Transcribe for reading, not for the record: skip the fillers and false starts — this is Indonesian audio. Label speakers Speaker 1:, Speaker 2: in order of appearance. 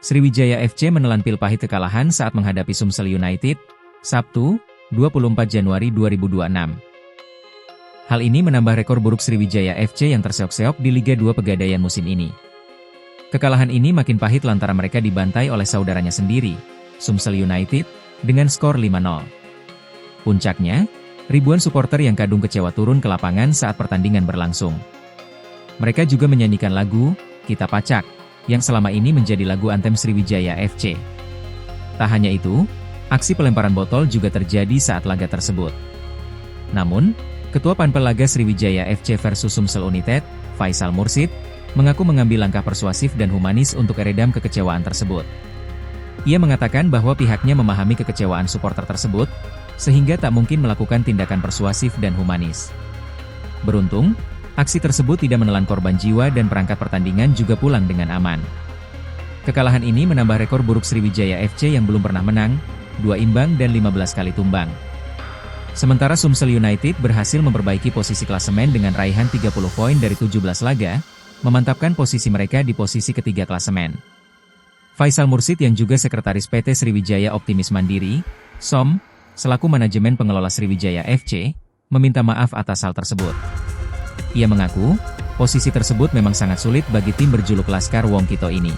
Speaker 1: Sriwijaya FC menelan pil pahit kekalahan saat menghadapi Sumsel United, Sabtu, 24 Januari 2026. Hal ini menambah rekor buruk Sriwijaya FC yang terseok-seok di Liga 2 Pegadaian musim ini. Kekalahan ini makin pahit lantaran mereka dibantai oleh saudaranya sendiri, Sumsel United, dengan skor 5-0. Puncaknya, ribuan supporter yang kadung kecewa turun ke lapangan saat pertandingan berlangsung. Mereka juga menyanyikan lagu, Kita Pacak, yang selama ini menjadi lagu antem Sriwijaya FC. Tak hanya itu, aksi pelemparan botol juga terjadi saat laga tersebut. Namun, Ketua Panpel Laga Sriwijaya FC versus Sumsel United, Faisal Mursid, mengaku mengambil langkah persuasif dan humanis untuk meredam kekecewaan tersebut. Ia mengatakan bahwa pihaknya memahami kekecewaan supporter tersebut, sehingga tak mungkin melakukan tindakan persuasif dan humanis. Beruntung, aksi tersebut tidak menelan korban jiwa dan perangkat pertandingan juga pulang dengan aman. Kekalahan ini menambah rekor buruk Sriwijaya FC yang belum pernah menang, 2 imbang dan 15 kali tumbang. Sementara Sumsel United berhasil memperbaiki posisi klasemen dengan raihan 30 poin dari 17 laga, memantapkan posisi mereka di posisi ketiga klasemen. Faisal Mursid yang juga sekretaris PT Sriwijaya Optimis Mandiri, SOM, selaku manajemen pengelola Sriwijaya FC, meminta maaf atas hal tersebut. Ia mengaku, posisi tersebut memang sangat sulit bagi tim berjuluk Laskar Wong Kito ini.